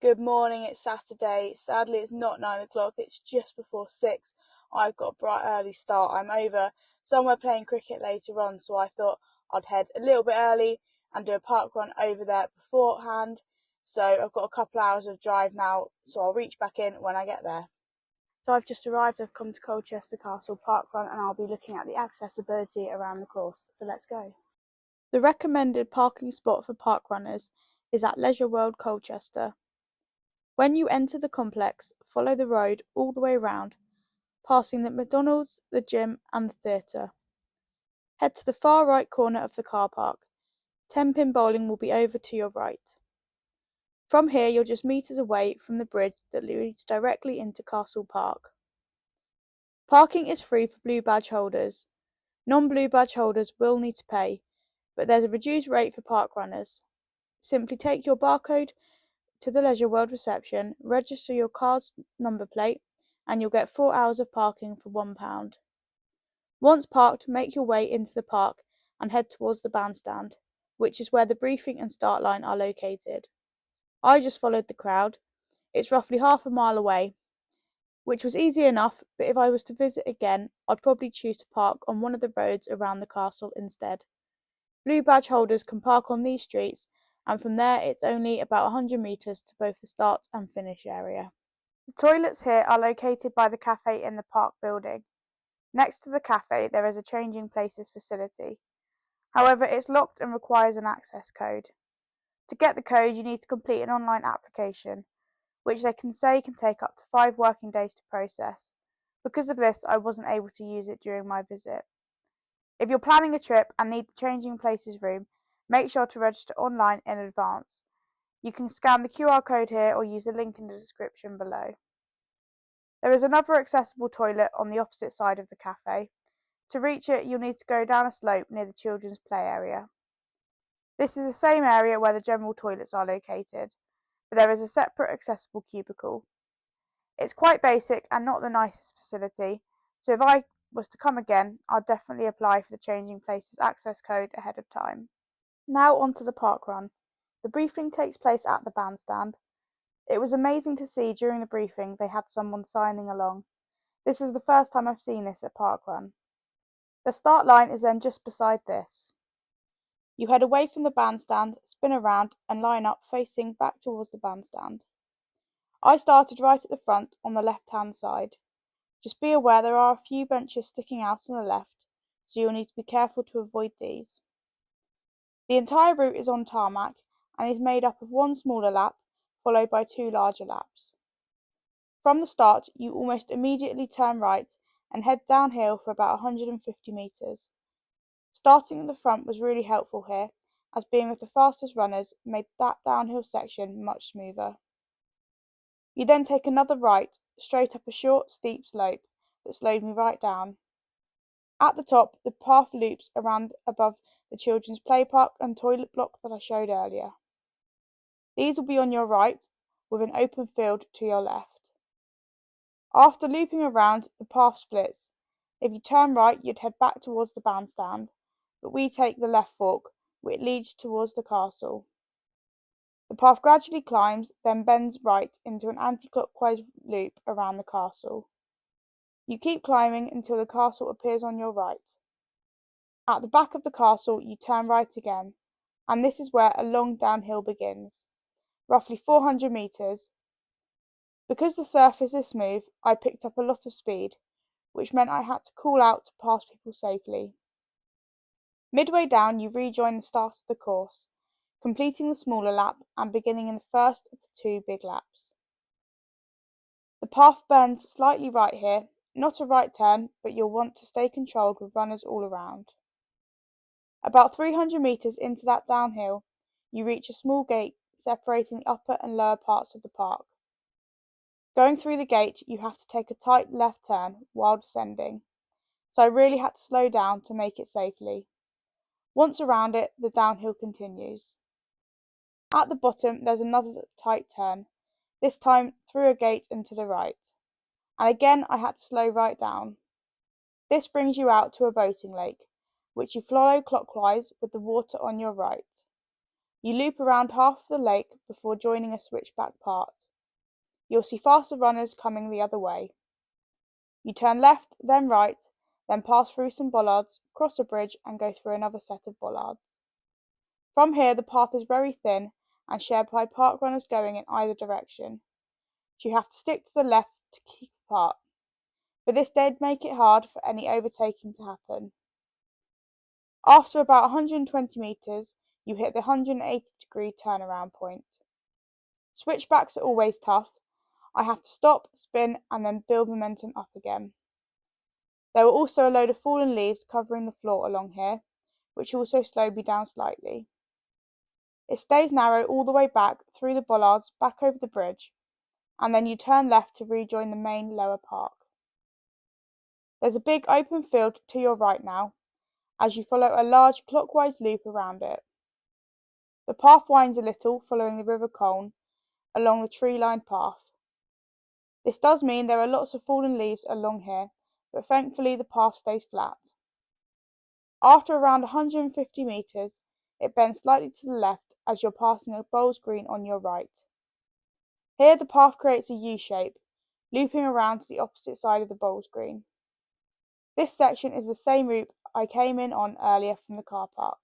Good morning, it's Saturday. Sadly, it's not 9 o'clock, it's just before 6. I've got a bright early start. I'm over somewhere playing cricket later on, so I thought I'd head a little bit early and do a park run over there beforehand. So I've got a couple hours of drive now, so I'll reach back in when I get there. So I've just arrived, I've come to Colchester Castle park run and I'll be looking at the accessibility around the course. So let's go. The recommended parking spot for park runners is at Leisure World Colchester. When you enter the complex, follow the road all the way round, passing the McDonald's, the gym and the theatre. Head to the far right corner of the car park. 10-pin bowling will be over to your right. From here you're just metres away from the bridge that leads directly into Castle Park. Parking is free for blue badge holders. Non-blue badge holders will need to pay, but there's a reduced rate for park runners. Simply take your barcode to the Leisure World reception, register your car's number plate, and you'll get 4 hours of parking for £1. Once parked, make your way into the park and head towards the bandstand, which is where the briefing and start line are located. I just followed the crowd. It's roughly half a mile away, which was easy enough, but if I was to visit again, I'd probably choose to park on one of the roads around the castle instead. Blue badge holders can park on these streets, and from there it's only about 100 metres to both the start and finish area. The toilets here are located by the cafe in the park building. Next to the cafe there is a changing places facility. However, it's locked and requires an access code. To get the code you need to complete an online application, which they can say can take up to 5 working days to process. Because of this, I wasn't able to use it during my visit. If you're planning a trip and need the changing places room, make sure to register online in advance. You can scan the QR code here or use the link in the description below. There is another accessible toilet on the opposite side of the cafe. To reach it, you'll need to go down a slope near the children's play area. This is the same area where the general toilets are located, but there is a separate accessible cubicle. It's quite basic and not the nicest facility, so if I was to come again, I'd definitely apply for the changing places access code ahead of time. Now onto the park run. The briefing takes place at the bandstand. It was amazing to see during the briefing they had someone signing along. This is the first time I've seen this at parkrun. The start line is then just beside this. You head away from the bandstand, spin around and line up facing back towards the bandstand. I started right at the front on the left hand side. Just be aware there are a few benches sticking out on the left, so you'll need to be careful to avoid these. The entire route is on tarmac and is made up of one smaller lap followed by 2 larger laps. From the start you almost immediately turn right and head downhill for about 150 metres. Starting at the front was really helpful here, as being with the fastest runners made that downhill section much smoother. You then take another right, straight up a short, steep slope that slowed me right down. At the top, the path loops around above the children's play park and toilet block that I showed earlier. These will be on your right, with an open field to your left. After looping around, the path splits. If you turn right, you'd head back towards the bandstand, but we take the left fork, which leads towards the castle. The path gradually climbs, then bends right into an anti-clockwise loop around the castle. You keep climbing until the castle appears on your right. At the back of the castle you turn right again, and this is where a long downhill begins, roughly 400 metres. Because the surface is smooth, I picked up a lot of speed, which meant I had to call out to pass people safely. Midway down you rejoin the start of the course, completing the smaller lap and beginning in the first of the 2 big laps. The path bends slightly right here, not a right turn, but you'll want to stay controlled with runners all around. About 300 metres into that downhill, you reach a small gate separating the upper and lower parts of the park. Going through the gate, you have to take a tight left turn while descending, so I really had to slow down to make it safely. Once around it, the downhill continues. At the bottom there's another tight turn, this time through a gate and to the right, and again I had to slow right down. This brings you out to a boating lake, which you follow clockwise with the water on your right. You loop around half of the lake before joining a switchback part. You'll see faster runners coming the other way. You turn left, then right, then pass through some bollards, cross a bridge and go through another set of bollards. From here the path is very thin and shared by park runners going in either direction, so you have to stick to the left to keep apart, but this did make it hard for any overtaking to happen. After about 120 metres, you hit the 180-degree turnaround point. Switchbacks are always tough. I have to stop, spin and then build momentum up again. There were also a load of fallen leaves covering the floor along here, which also slowed me down slightly. It stays narrow all the way back through the bollards, back over the bridge, and then you turn left to rejoin the main lower park. There's a big open field to your right now, as you follow a large clockwise loop around it. The path winds a little, following the River Colne, along the tree-lined path. This does mean there are lots of fallen leaves along here, but thankfully the path stays flat. After around 150 metres, it bends slightly to the left as you're passing a bowls green on your right. Here the path creates a U-shape, looping around to the opposite side of the bowls green. This section is the same route I came in on earlier from the car park.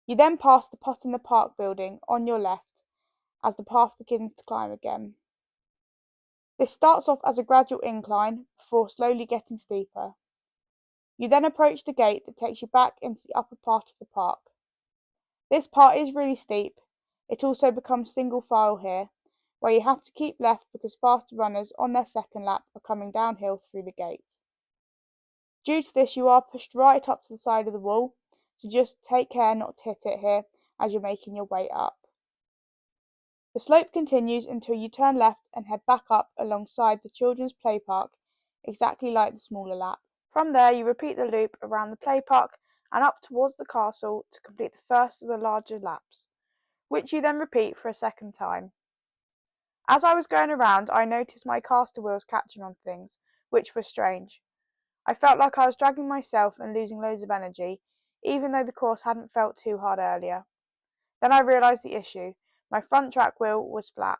You then pass the Pot in the Park building on your left as the path begins to climb again. This starts off as a gradual incline before slowly getting steeper. You then approach the gate that takes you back into the upper part of the park. This part is really steep. It also becomes single file here, where you have to keep left because faster runners on their second lap are coming downhill through the gate. Due to this, you are pushed right up to the side of the wall, so just take care not to hit it here as you're making your way up. The slope continues until you turn left and head back up alongside the children's play park, exactly like the smaller lap. From there you repeat the loop around the play park and up towards the castle to complete the first of the larger laps, which you then repeat for a second time. As I was going around, I noticed my caster wheels catching on things, which was strange. I felt like I was dragging myself and losing loads of energy, even though the course hadn't felt too hard earlier. Then I realised the issue. My front track wheel was flat.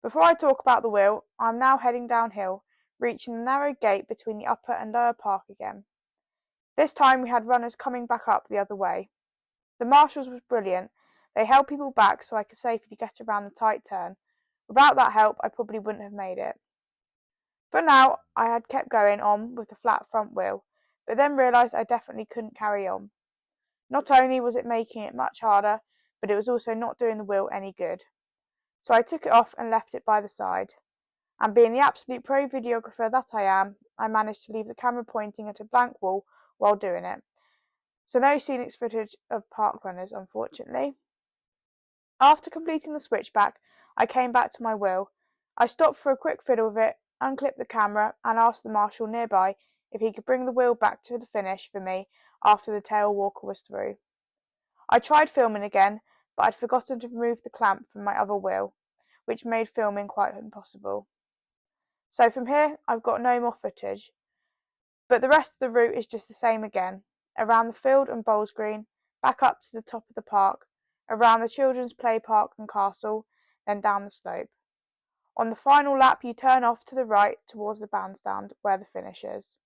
Before I talk about the wheel, I'm now heading downhill, reaching the narrow gate between the upper and lower park again. This time we had runners coming back up the other way. The marshals was brilliant. They held people back so I could safely get around the tight turn. Without that help, I probably wouldn't have made it. For now, I had kept going on with the flat front wheel, but then realised I definitely couldn't carry on. Not only was it making it much harder, but it was also not doing the wheel any good. So I took it off and left it by the side. And being the absolute pro videographer that I am, I managed to leave the camera pointing at a blank wall while doing it. So no scenic footage of park runners, unfortunately. After completing the switchback, I came back to my wheel. I stopped for a quick fiddle with it, unclipped the camera and asked the marshal nearby if he could bring the wheel back to the finish for me after the tail walker was through. I tried filming again, but I'd forgotten to remove the clamp from my other wheel, which made filming quite impossible. So from here I've got no more footage, but the rest of the route is just the same again, around the field and bowls green, back up to the top of the park, around the children's play park and castle, then down the slope. On the final lap you turn off to the right towards the bandstand where the finish is.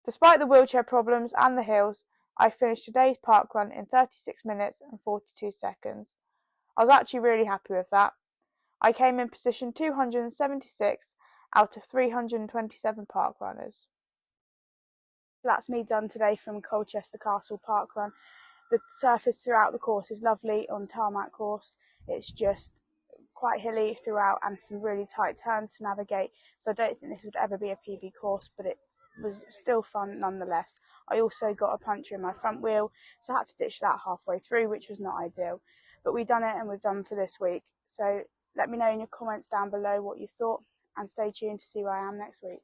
Despite the wheelchair problems and the hills, I finished today's park run in 36 minutes and 42 seconds. I was actually really happy with that. I came in position 276 out of 327 park runners. That's me done today from Colchester Castle park run. The surface throughout the course is lovely on tarmac course. It's just quite hilly throughout and some really tight turns to navigate, so I don't think this would ever be a PB course, but it was still fun nonetheless. I also got a puncture in my front wheel, so I had to ditch that halfway through, which was not ideal, but we've done it and we've done for this week. So let me know in your comments down below what you thought and stay tuned to see where I am next week.